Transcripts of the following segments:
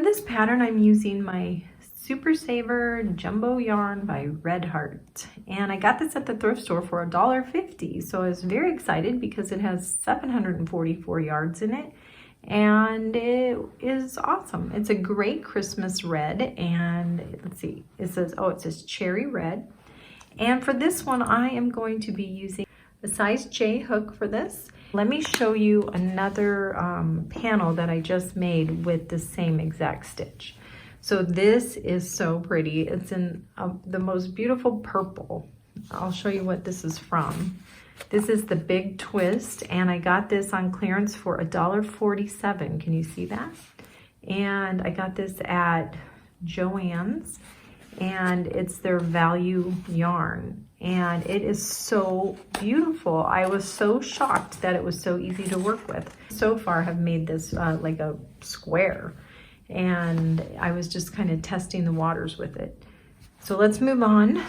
this pattern, I'm using my Super Saver Jumbo Yarn by Red Heart. And I got this at the thrift store for $1.50. So I was very excited because it has 744 yards in it. And it is awesome. It's a great Christmas red. And let's see, it says cherry red. And for this one, I am going to be using a size J hook for this. Let me show you another panel that I just made with the same exact stitch. So this is so pretty. It's in the most beautiful purple. I'll show you what this is from. This is the Big Twist, and I got this on clearance for $1.47. Can you see that? And I got this at Joann's, and it's their value yarn. And it is so beautiful. I was so shocked that it was so easy to work with. So far, have made this like a square. And I was just kind of testing the waters with it. So let's move on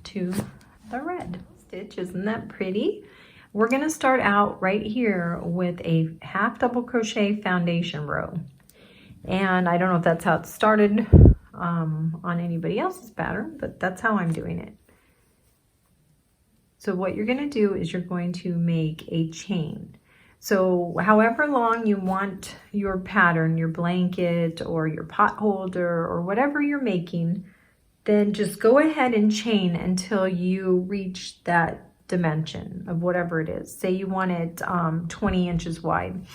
to the red stitch. Isn't that pretty? We're gonna start out right here with a half double crochet foundation row. And I don't know if that's how it started on anybody else's pattern, but that's how I'm doing it. So what you're gonna do is you're going to make a chain. So however long you want your pattern, your blanket or your pot holder or whatever you're making, then just go ahead and chain until you reach that dimension of whatever it is. Say you want it 20 inches wide,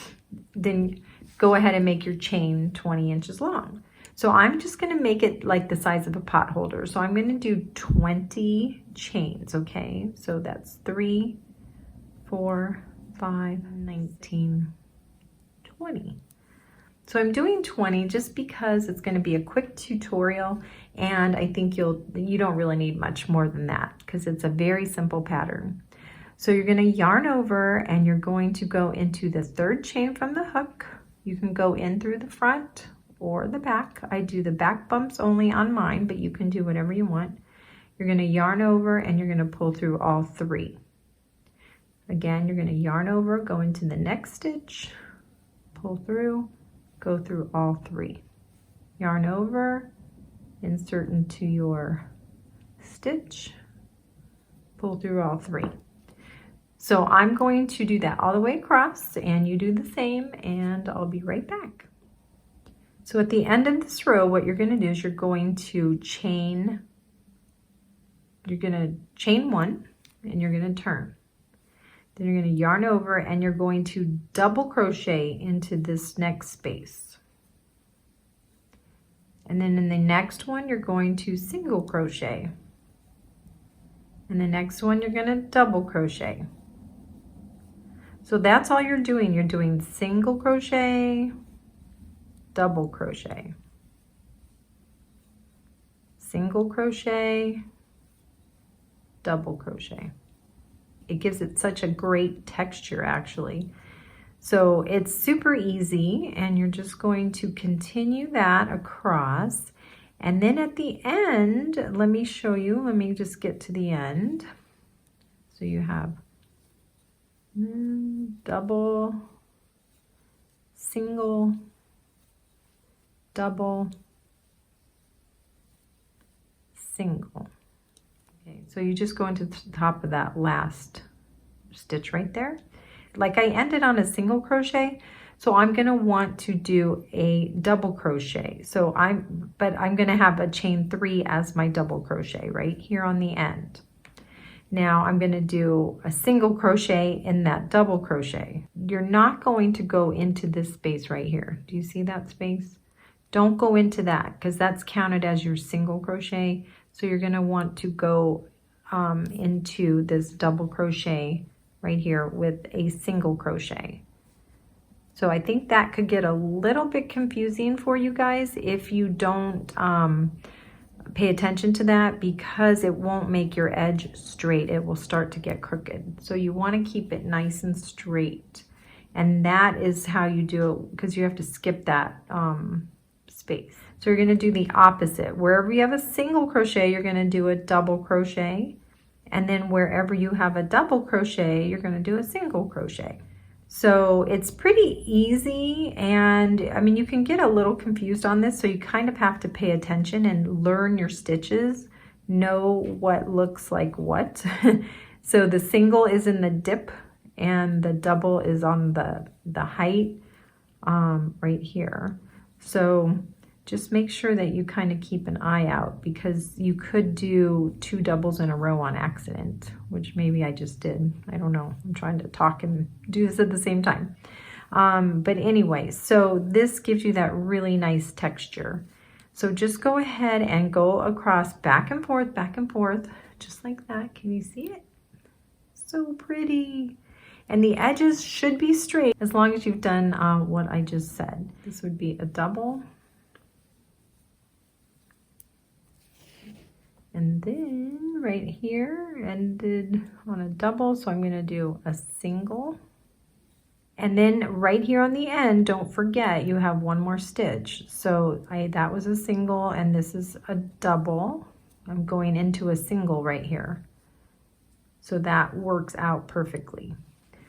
then go ahead and make your chain 20 inches long. So I'm just gonna make it like the size of a pot holder. So I'm gonna do 20 chains, okay? So that's 3, 4, 5, 19, 20. So I'm doing 20 just because it's going to be a quick tutorial, and I think you don't really need much more than that because it's a very simple pattern. So you're going to yarn over and you're going to go into the third chain from the hook. You can go in through the front or the back. I do the back bumps only on mine, but you can do whatever you want. You're going to yarn over and you're going to pull through all 3. Again, you're going to yarn over, go into the next stitch, pull through, go through all 3. Yarn over, insert into your stitch, pull through all 3. So I'm going to do that all the way across, and you do the same, and I'll be right back. So at the end of this row, what you're going to do is you're going to chain 1, and you're going to turn. Then you're going to yarn over and you're going to double crochet into this next space. And then in the next one, you're going to single crochet. And the next one, you're going to double crochet. So that's all you're doing. You're doing single crochet, double crochet, single crochet, double crochet. It gives it such a great texture actually. So it's super easy, and you're just going to continue that across. And then at the end, let me show you, let me just get to the end. So you have double, single, double, single. Okay, so you just go into the top of that last stitch right there. Like I ended on a single crochet, so I'm going to want to do a double crochet. So I'm going to have a chain 3 as my double crochet right here on the end. Now I'm going to do a single crochet in that double crochet. You're not going to go into this space right here. Do you see that space? Don't go into that because that's counted as your single crochet. So you're going to want to go into this double crochet right here with a single crochet. So I think that could get a little bit confusing for you guys if you don't pay attention to that, because it won't make your edge straight. It will start to get crooked. So you want to keep it nice and straight. And that is how you do it, because you have to skip that space. So you're going to do the opposite. Wherever you have a single crochet, you're going to do a double crochet. And then wherever you have a double crochet, you're going to do a single crochet. So it's pretty easy, and I mean, you can get a little confused on this, so you kind of have to pay attention and learn your stitches, know what looks like what. So the single is in the dip and the double is on the height right here. So just make sure that you kind of keep an eye out, because you could do 2 doubles in a row on accident, which maybe I just did. I don't know. I'm trying to talk and do this at the same time. But anyway, so this gives you that really nice texture. So just go ahead and go across back and forth, just like that. Can you see it? So pretty. And the edges should be straight as long as you've done what I just said. This would be a double. And then right here ended on a double, so I'm going to do a single. And then right here on the end, don't forget you have 1 more stitch. So that was a single and this is a double. I'm going into a single right here. So that works out perfectly.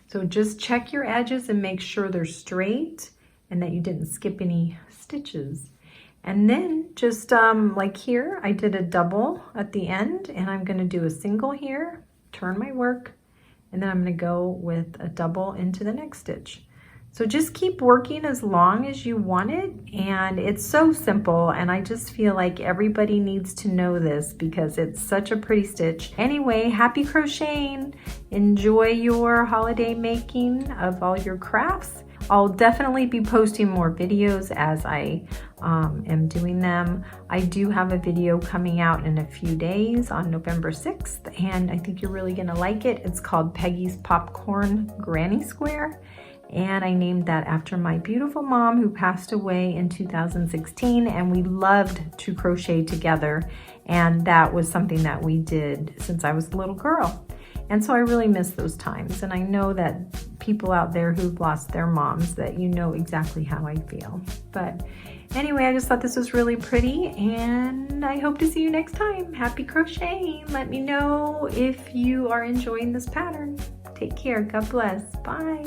So just check your edges and make sure they're straight and that you didn't skip any stitches. And then just like here, I did a double at the end, and I'm going to do a single here, turn my work, and then I'm going to go with a double into the next stitch. So just keep working as long as you want it, and it's so simple, and I just feel like everybody needs to know this because it's such a pretty stitch. Anyway, happy crocheting. Enjoy your holiday making of all your crafts. I'll definitely be posting more videos as I am doing them. I do have a video coming out in a few days on November 6th, and I think you're really gonna like it. It's called Peggy's Popcorn Granny Square, and I named that after my beautiful mom who passed away in 2016, and we loved to crochet together, and that was something that we did since I was a little girl. And so I really miss those times, and I know that people out there who've lost their moms, that you know exactly how I feel. But anyway, I just thought this was really pretty, and I hope to see you next time. Happy crocheting. Let me know if you are enjoying this pattern. Take care. God bless. Bye.